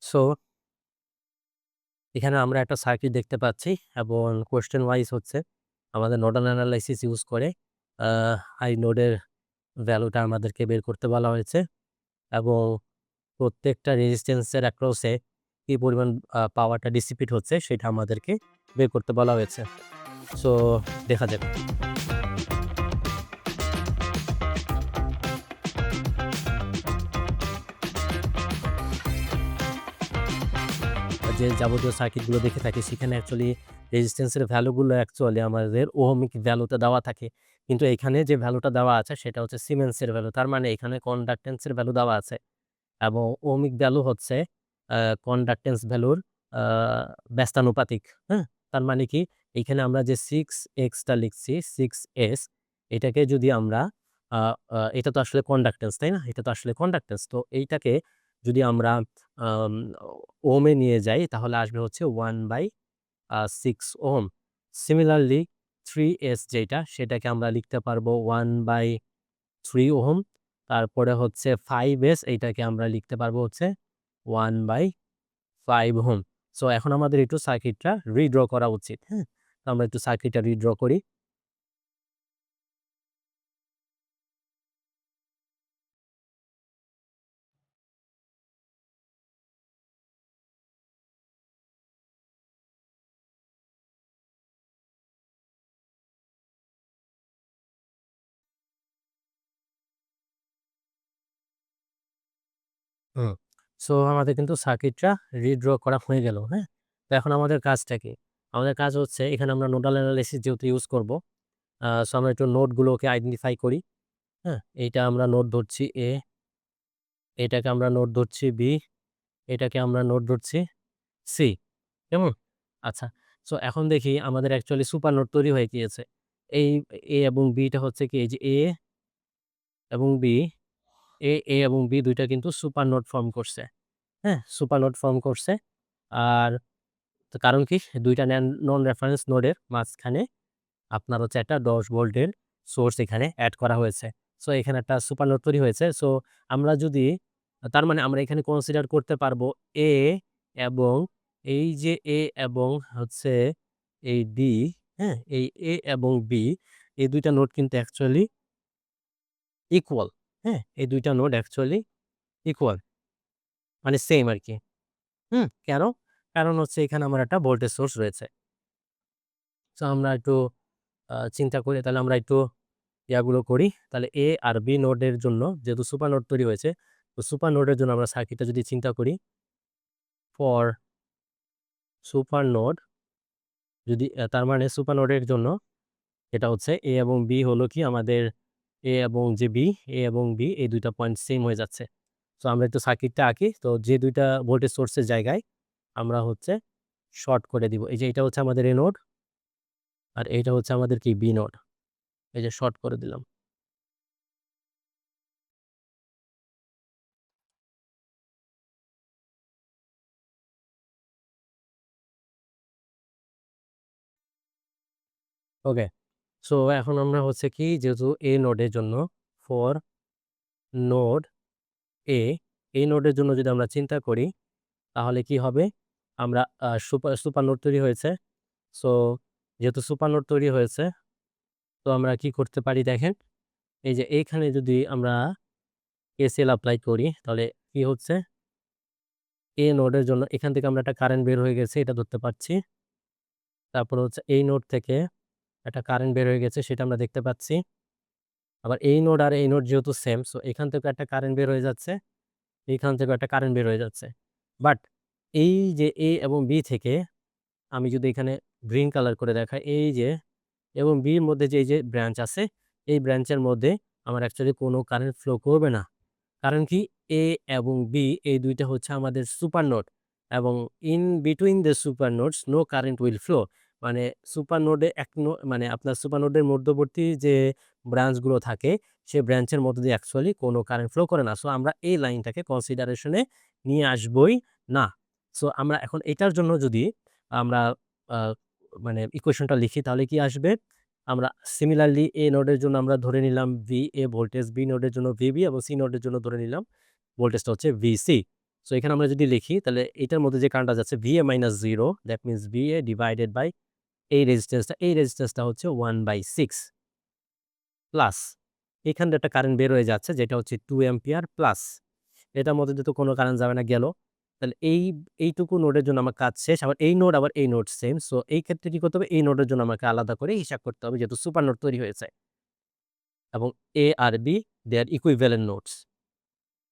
So এখানে আমরা একটা সার্কিট দেখতে পাচ্ছি এবং কোয়েশ্চেন ওয়াইজ হচ্ছে আমাদের নোডাল অ্যানালাইসিস ইউজ করে আই নোডের ভ্যালুটা আমাদেরকে বের করতে বলা হয়েছে এবং প্রত্যেকটা রেজিস্ট্যান্সের অ্যাক্রসে কি পরিমাণ পাওয়ারটা ডিসিপিট হচ্ছে সেটা আমাদেরকে বের করতে বলা হয়েছে। সো দেখা যাক। যে যাবতীয় সার্কিটগুলো দেখে থাকি সেখানে অ্যাকচুয়ালি রেজিস্ট্যান্সের ভ্যালুগুলো অ্যাকচুয়ালি আমাদের ওহমিক ভ্যালুতে দেওয়া থাকে। কিন্তু এখানে যে ভ্যালুটা দেওয়া আছে সেটা হচ্ছে সিমেন্সের ভ্যালু। তার মানে এখানে কন্ডাক্ট্যান্সের ভ্যালু দেওয়া আছে এবং ওহমিক ভ্যালু হচ্ছে আ কন্ডাক্ট্যান্স ভ্যালুর আ ব্যস্তানুপাতিক। হ্যাঁ? তার মানে কি এইখানে আমরা যে 6x টা লিখছি 6s এটাকে যদি আমরা আ আ এটা তো আসলে কন্ডাক্ট্যান্স, তাই না? এটা তো আসলে কন্ডাক্ট্যান্স। তো এইটাকে যদি আমরা আম ওহমে নিয়ে যাই তাহলে আসবে হচ্ছে 1/6 ওহম। সিমিলারলি 3s যেটা সেটাকে আমরা লিখতে পারবো 1/3 ওহম। তারপরে হচ্ছে 5s এইটাকে আমরা লিখতে পারবো হচ্ছে 1/5 ওহম। সো এখন আমাদের একটু সার্কিটটা রিড্র করা উচিত। হ্যাঁ? তো আমরা একটু সার্কিটটা রিড্র করি। হুম। সো আমাদের কিন্তু সার্কিটটা রিড্র করা হয়ে গেল। হ্যাঁ? তো এখন আমাদের কাজটা কি? আমাদের কাজ হচ্ছে এখানে আমরা নোডাল এনালাইসিস যেহেতু ইউজ করব, সো আমরা একটু নোডগুলোকে আইডেন্টিফাই করি। হ্যাঁ? এইটা আমরা নোড ধরছি A, এটাকে আমরা নোড ধরছি B, এটাকে আমরা নোড ধরছি C। কেমন? আচ্ছা। সো এখন দেখি আমাদের অ্যাকচুয়ালি সুপার নোড তৈরি হয়ে গিয়েছে। এই A এবং B টা হচ্ছে কি এই যে A এবং B, A এবং B ২ টা কিন্তু সুপার নোড ফর্ম করছে। হ্যাঁ? সুপার নোড ফর্ম করছে। আর তো কারণ কি? ২ টা নন রেফারেন্স নোডের মাঝখানে আপনার হচ্ছে একটা ১০ ভোল্টের সোর্স এখানে এড করা হয়েছে। সো এখানে একটা সুপার নোড তৈরি হয়েছে। সো আমরা যদি তার মানে আমরা এখানে কনসিডার করতে পারবো A এবং এই যে A এবং হচ্ছে এই D, হ্যাঁ? এই A এবং B এই ২ টা নোড কিন্তু অ্যাকচুয়ালি ইকুয়াল। হ্যাঁ? এই ২ টা নোড অ্যাকচুয়ালি ইকুয়াল। মানে সেইম আরকি। হুম? কেন? কারণ হচ্ছে এখানে আমার একটা ভোল্টেজ সোর্স রয়েছে। সো আমরা একটু চিন্তা করি তাহলে আমরা একটু ইয়াগুলো করি। তাহলে A আর B নোডের জন্য যেহেতু সুপার নোড তৈরি হয়েছে, তো সুপার নোডের জন্য আমরা সার্কিটটা যদি চিন্তা করি, ফর সুপার নোড যদি তার মানে সুপার নোডের জন্য এটা হচ্ছে A এবং B হলো কি আমাদের A এবং যে B, A এবং B এই ২ টা পয়েন্ট সেম হয়ে যাচ্ছে। সো আমরা একটু সার্কিটটা আঁকি। তো যে ২ টা ভোল্টেজ সোর্সের জায়গায় আমরা হচ্ছে শর্ট করে দিব। এই যে এটা হচ্ছে আমাদের A নোড আর এইটা হচ্ছে আমাদের কি B নোড। এই যে শর্ট করে দিলাম। ওকে। সো এখন আমরা হচ্ছে কি যেহেতু A নোডের জন্য ফর নোড A, এই নোডের জন্য যদি আমরা চিন্তা করি তাহলে কি হবে? আমরা সুপার নোড তৈরি হয়েছে। সো যেহেতু সুপার নোড তৈরি হয়েছে, তো আমরা কি করতে পারি দেখেন, এই যে এইখানে যদি আমরা KCL এপ্লাই করি তাহলে কি হচ্ছে? A নোডের জন্য এখান থেকে আমরা একটা কারেন্ট বের হয়ে গেছে এটা ধরতে পারছি। তারপর হচ্ছে এই নোড থেকে একটা কারেন্ট বের হয়ে গেছে সেটা আমরা দেখতে পাচ্ছি। আবার এই নোড আর এই নোড যেহেতু সেম, সো এখান থেকেও একটা কারেন্ট বের হয়ে যাচ্ছে। এখান থেকেও একটা কারেন্ট বের হয়ে যাচ্ছে। বাট এই যে A এবং B থেকে আমি যদি এখানে গ্রিন কালার করে দেখাই, এই যে এবং B এর মধ্যে যে এই যে ব্রাঞ্চ আছে, এই ব্রাঞ্চের মধ্যে আমার অ্যাকচুয়ালি কোনো কারেন্ট ফ্লো করবে না। কারণ কি? A এবং B এই ২ টা হচ্ছে আমাদের সুপার নোড এবং in between the super nodes no current will flow. মানে সুপার নোডে এক মানে আপনার সুপার নোডের মধ্যবর্তী যে ব্রাঞ্চ গুলো থাকে, সে ব্রাঞ্চের মধ্য দিয়ে অ্যাকচুয়ালি কোনো কারেন্ট ফ্লো করে না। সো আমরা এই লাইনটাকে কনসিডারেশন এ নিয়ে আসবই না। সো আমরা এখন এটার জন্য যদি আমরা আ মানে ইকুয়েশনটা লিখি তাহলে কি আসবে? আমরা সিমিলারলি A নোডের জন্য আমরা ধরে নিলাম VA ভোল্টেজ, B নোডের জন্য VB এবং C নোডের জন্য ধরে নিলাম ভোল্টেজটা হচ্ছে VC। সো এখানে আমরা যদি লিখি তাহলে এটার মধ্যে যে কারেন্টটা যাচ্ছে VA minus 0 that means VA divided by এই রেজিস্ট্যান্সটা হচ্ছে 1/6 প্লাস এখান দিয়ে একটা কারেন্ট বের হয়ে যাচ্ছে যেটা হচ্ছে 2 অ্যাম্পিয়ার প্লাস এটার মধ্যে দিয়ে তো কোনো কারেন্ট যাবে না, গেল। তাহলে এইটুকু নোডের জন্য আমার কাজ শেষ। আবার এই নোড সেম। সো এই ক্ষেত্রে কি করতে হবে? এই নোডের জন্য আমাকে আলাদা করে হিসাব করতে হবে যেহেতু সুপার নোড তৈরি হয়েছে এবং A আর B they are equivalent nodes.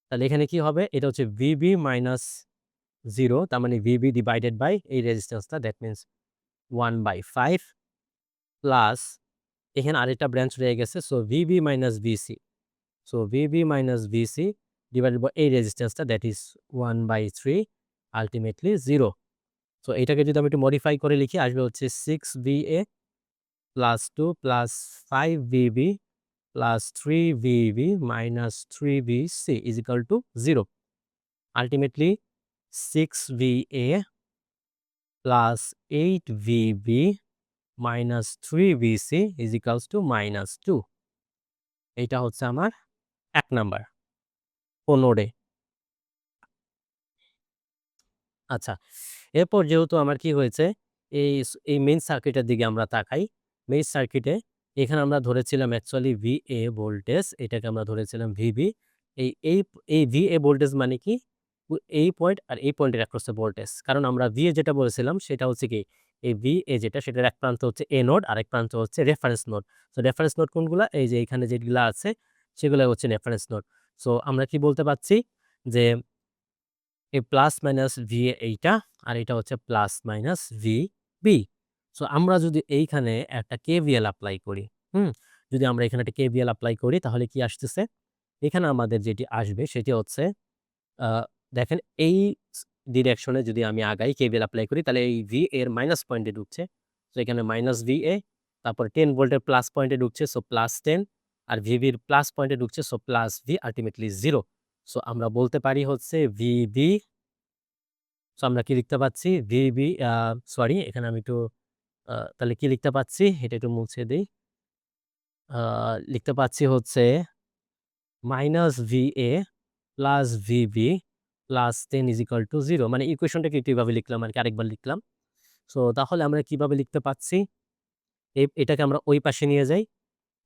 তাহলে এখানে কি হবে? এটা হচ্ছে VB মাইনাস 0 তার মানে VB ডিভাইডেড বাই এই রেজিস্ট্যান্সটা দ্যাট মিনস 1/5 প্লাস এখানে আরেকটা ব্রাঞ্চ রয়ে গেছে। So VB minus VC। So VB minus VC divided by এই রেজিস্ট্যান্সটা দ্যাট ইজ 1/3 আল্টিমেটলি 0। সো এটাকে যদি আমি একটু মডিফাই করে লিখি আসবে হচ্ছে 6VA plus 2 plus 5VB plus 3VB minus 3VC is equal two 0। Ultimately 6VA plus 8VB minus 3VC is equals to -2। এইটা হচ্ছে আমার ১ নাম্বার নোডে। আচ্ছা, এরপর যেহেতু আমার কি হয়েছে, এই মেইন সার্কিটের দিকে আমরা তাকাই। মেইন সার্কিটে এখানে আমরা ধরেছিলাম অ্যাকচুয়ালি VA ভোল্টেজ, এটাকে আমরা ধরেছিলাম VB। এই এই এই VA ভোল্টেজ মানে কি? এই পয়েন্ট আর এই পয়েন্টের অ্যাক্রসে ভোল্টেজ। কারণ আমরা VA যেটা বলেছিলাম সেটা হচ্ছে কি, এই VA যেটা সেটার এক প্রান্ত হচ্ছে A নোড, আরেক প্রান্ত হচ্ছে reference node. So reference node কোনগুলা? এই যে এখানে যেগুলা আছে সেগুলা হচ্ছে রেফারেন্স নোড। সো আমরা কি বলতে পারছি যে এই প্লাস মাইনাস VA এইটা, আর এটা হচ্ছে প্লাস মাইনাস VB। সো আমরা যদি এইখানে একটা KVL এপ্লাই করি, হুম? যদি আমরা এখানে একটা KVL এপ্লাই করি তাহলে কি আসতেছে? এখানে আমাদের যেটি আসবে সেটি হচ্ছে আ দেখেন এই ডিরেকশনে যদি আমি আগাই KVL এপ্লাই করি তাহলে এই VA এর মাইনাস পয়েন্টে ঢুকছে। সো এখানে মাইনাস VA, তারপর 10 ভোল্টের প্লাস পয়েন্টে ঢুকছে সো +10, আর VB এর প্লাস পয়েন্টে ঢুকছে so plus V ultimately 0। So আমরা বলতে পারি হচ্ছে VB। সো আমরা কি লিখতে পাচ্ছি? VB সরি এখানে আমি একটু তাহলে কি লিখতে পাচ্ছি? এটা একটু মুছে দেই। আ লিখতে পাচ্ছি হচ্ছে -VA plus VB plus 10 is equal two 0। মানে ইকুয়েশনটাকে একটু এভাবে লিখলাম আরকি, আরেকবার লিখলাম। সো তাহলে আমরা কিভাবে লিখতে পাচ্ছি? এটাকে আমরা ওই পাশে নিয়ে যাই।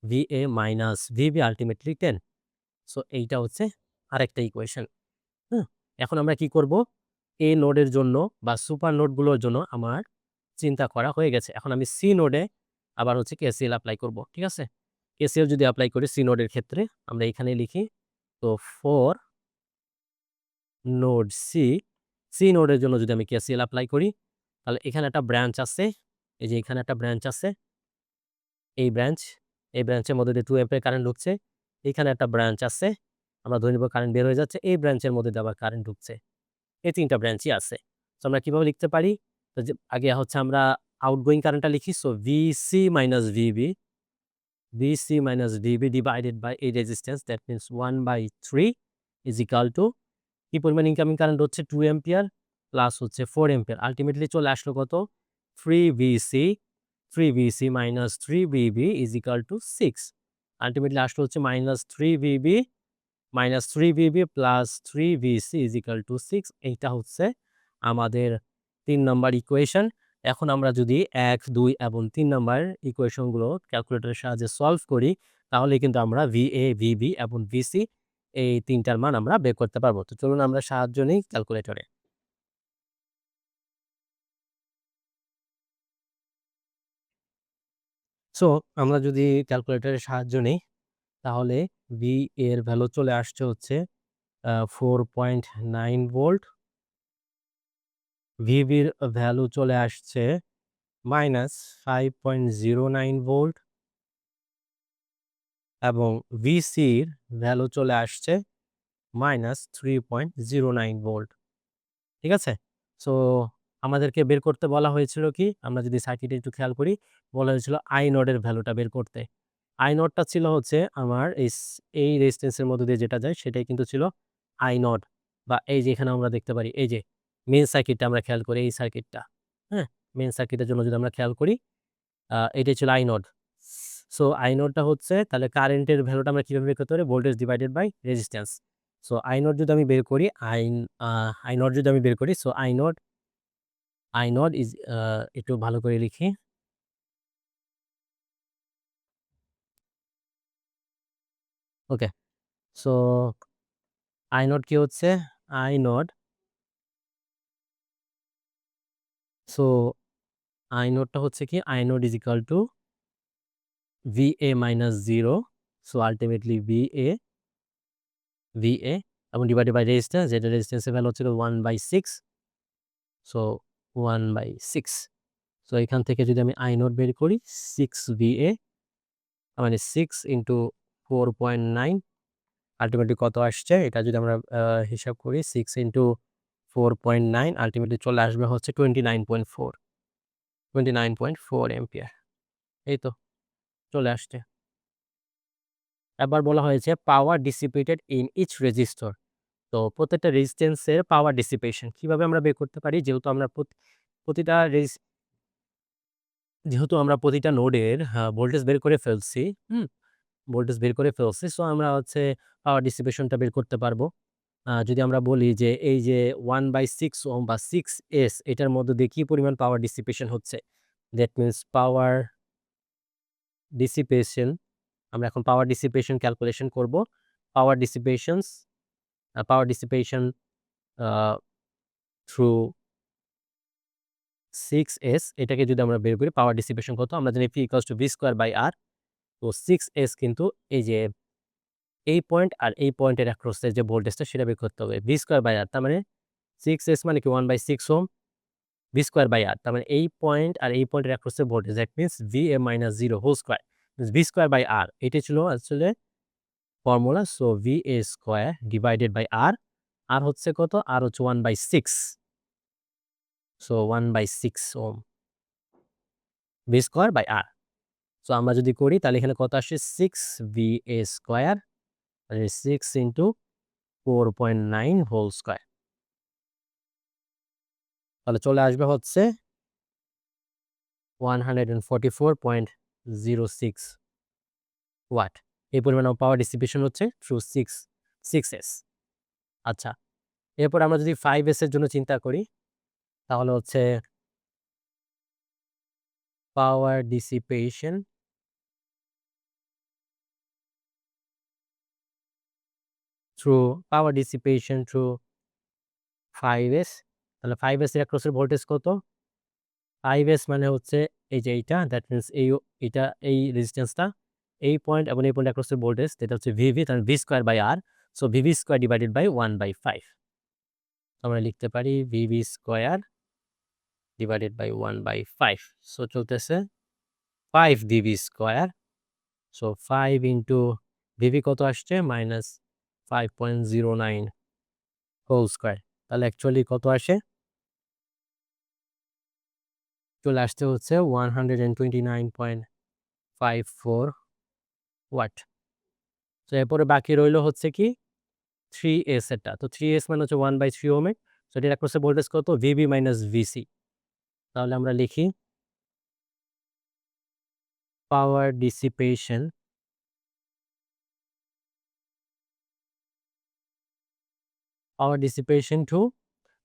VA minus VB ultimately 10। So এইটা হচ্ছে আরেকটা ইকুয়েশন। হুম? এখন আমরা কি করব? এই নোডের জন্য বা সুপার নোডগুলোর জন্য আমার চিন্তা করা হয়ে গেছে। এখন আমি সি নোডে আবার হচ্ছে KCL এপ্লাই করব। ঠিক আছে? KCL যদি এপ্লাই করি সি নোডের ক্ষেত্রে আমরা এখানে লিখি। তো 4 নোড সি নোডের জন্য যদি আমি KCL এপ্লাই করি তাহলে এখানে একটা ব্রাঞ্চ আছে। এই যে এখানে একটা ব্রাঞ্চ আছে। এই ব্রাঞ্চ, এই ব্রাঞ্চের মধ্যে দিয়ে 2 অ্যাম্পিয়ার কারেন্ট ঢুকছে। এখানে একটা ব্রাঞ্চ আছে। আমরা ধরে নিব কারেন্ট বের হয়ে যাচ্ছে। এই ব্রাঞ্চের মধ্যে দিয়ে আবার কারেন্ট ঢুকছে। এই ৩ টা ব্রাঞ্চই আছে। সো আমরা কিভাবে লিখতে পারি? তো যে আগে হচ্ছে আমরা আউটগোয়িং কারেন্টটা লিখি। So VC - VB divided by এই resistance that means 1/3 is equal to কি পরিমাণ ইনকামিং কারেন্ট হচ্ছে 2 অ্যাম্পিয়ার প্লাস হচ্ছে 4 অ্যাম্পিয়ার। আল্টিমেটলি চলে আসলো কত? 3VC 3VC - 3VB is equal two 6। Ultimately আসলো হচ্ছে -3VB plus 3VC is equal two 6। এইটা হচ্ছে আমাদের ৩ নাম্বার ইকুয়েশন। এখন আমরা যদি ১, ২ এবং ৩ নাম্বার ইকুয়েশনগুলো ক্যালকুলেটরের সাহায্যে সলভ করি তাহলে কিন্তু আমরা VA, VB এবং VC এই ৩ টার মান আমরা বের করতে পারব। তো চলুন আমরা সাহায্য নেই ক্যালকুলেটরে। সো আমরা যদি ক্যালকুলেটরের সাহায্য নেই তাহলে V এর ভ্যালু চলে আসছে হচ্ছে 4.9 ভোল্ট। VB এর ভ্যালু চলে আসছে -5.09 ভোল্ট এবং VCর ভ্যালু চলে আসছে -3.09 ভোল্ট। ঠিক আছে? সো আমাদেরকে বের করতে বলা হয়েছিল কি? আমরা যদি সার্কিটে একটু খেয়াল করি, বলা হয়েছিল I নোডের ভ্যালুটা বের করতে। I নোডটা ছিল হচ্ছে আমার এই রেজিস্ট্যান্সের মধ্য দিয়ে যেটা যায় সেটাই কিন্তু ছিল I নট, বা এই যে এখানে আমরা দেখতে পারি এই যে মেইন সার্কিটটা আমরা খেয়াল করি, এই সার্কিটটা। হ্যাঁ? মেইন সার্কিটের জন্য যদি আমরা খেয়াল করি এটাই ছিল I নোড। সো I নোডটা হচ্ছে তাহলে কারেন্টের ভ্যালুটা আমরা কিভাবে বের করতে পারি? Voltage divided by resistance. So I naught যদি আমি বের করি আই নট যদি আমি বের করি সো আই নট ইজ একটু ভালো করে লিখি। ওকে। সো আই নট কি হচ্ছে? আই নট সো আই নটটা হচ্ছে কি? I not is equal two VA minus 0 so ultimately VA এবং ডিভাইডেড বাই রেজিস্ট্যান্স, যেটা রেজিস্ট্যান্সের ভ্যালু হচ্ছে 1/6 সো 1/6 সো এখান থেকে যদি আমি আই নট বের করি 6VA মানে 6 ইন্টু 4.9 আল্টিমেটলি কত আসছে? এটা যদি আমরা হিসাব করি 6 ইন্টু 4.9 আল্টিমেটলি চলে আসবে হচ্ছে 29.4 এম্পিয়ার। এই তো চলে আসছে। এবার বলা হয়েছে পাওয়ার ডিসিপেটেড ইন ইচ রেজিস্টর। তো প্রত্যেকটা রেজিস্ট্যান্সের পাওয়ার ডিসিপেশন কিভাবে আমরা বের করতে পারি? প্রতিটা রেজ যেহেতু আমরা প্রতিটা নোডের ভোল্টেজ বের করে ফেলছি, হুম? ভোল্টেজ বের করে ফেলছি। সো আমরা হচ্ছে পাওয়ার ডিসিপেশনটা বের করতে পারবো। যদি আমরা বলি যে এই যে 1/6 ওহম বা 6s এটার মধ্যে দিয়ে কি পরিমাণ পাওয়ার ডিসিপেশন হচ্ছে? দ্যাট মিনস পাওয়ার ডিসিপেশন আমরা এখন পাওয়ার ডিসিপেশন ক্যালকুলেশন করব। পাওয়ার ডিসিপেশনস পাওয়ার ডিসিপেশন আ থ্রু 6s এটাকে যদি আমরা বের করি পাওয়ার ডিসিপেশন কত? আমরা জানি P = V²/R তো 6s কিন্তু এই যে এই পয়েন্ট আর এই পয়েন্টের অ্যাক্রস এর যে ভোল্টেজটা সেটা বের করতে হবে। V²/R তার মানে 6s মানে কি 1/6 ওহম V²/R তার মানে এই পয়েন্ট আর এই পয়েন্টের অ্যাক্রস এর voltage that means VA - 0 whole square V²/R এটাই ছিল আসলে formula. So VA² divided by R, R হচ্ছে কত? R হচ্ছে 1/6 সো 1/6 ওহম V²/R সো আমরা যদি করি তাহলে এখানে কত আসে? 6VA² মানে 6 ইন্টু 4.9 হোল স্কয়ার তাহলে চলে আসবে হচ্ছে 144.06 ওয়াট। এই পরিমাণ পাওয়ার ডিসিপেশন হচ্ছে থ্রু 6s। আচ্ছা, এরপর আমরা যদি 5s এর জন্য চিন্তা করি তাহলে হচ্ছে পাওয়ার ডিসিপেশন থ্রু 5s তাহলে 5s এর অ্যাক্রস এর ভোল্টেজ কত? 5s মানে হচ্ছে এই যে এইটা দ্যাট মিনস এটা এই রেজিস্ট্যান্সটা এই পয়েন্ট এবং এই পয়েন্ট অ্যাক্রস এর ভোল্টেজ যেটা হচ্ছে VV তার V²/R so VV² divided by 1/5 আমরা লিখতে পারি VV² ডিভাইডেড বাই 1/5 সো চলতেছে 5VV²। সো 5 ইন্টু VV কত আসছে? -5.09 হোল স্কয়ার তাহলে অ্যাকচুয়ালি কত আসে? চলে আসতে হচ্ছে 129.54 ওয়াট। তো এরপরে বাকি রইল হচ্ছে কি 3s এরটা। তো 3s মানে হচ্ছে 1/3 ওহমের। সো এটার অ্যাক্রস এ ভোল্টেজ কত? VB - VC। তাহলে আমরা লিখি পাওয়ার ডিসিপেশন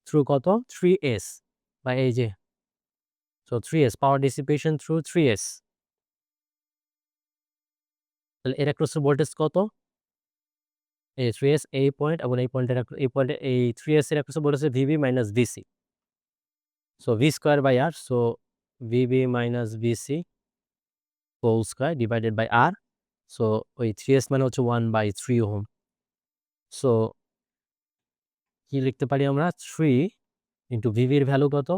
থ্রু কত? 3s বা এই যে সো 3s পাওয়ার ডিসিপেশন থ্রু 3s তাহলে এর অ্যাক্রস এ ভোল্টেজ কত? এই 3s এই পয়েন্ট এবং এই পয়েন্টে এই 3s এর অ্যাক্রস এ voltage VB - VC। So V²/R so VB - VC whole square divided by R so ওই 3s মানে হচ্ছে 1/3 ওহম। সো কি লিখতে পারি আমরা? 3 ইন্টু VB এর ভ্যালু কত?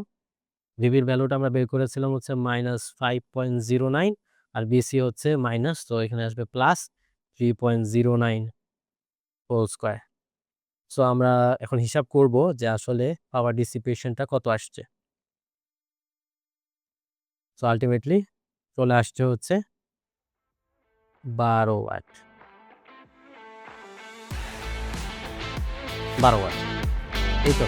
VB এর ভ্যালুটা আমরা বের করেছিলাম হচ্ছে -5.09 আর VC হচ্ছে মাইনাস তো এখানে আসবে প্লাস 3.09 হোল স্কয়ার। সো আমরা এখন হিসাব করব যে আসলে পাওয়ার ডিসিপেশনটা কত আসছে। সো আল্টিমেটলি চলে আসছে হচ্ছে 12 ওয়াট। 12 ওয়াট। এই তো।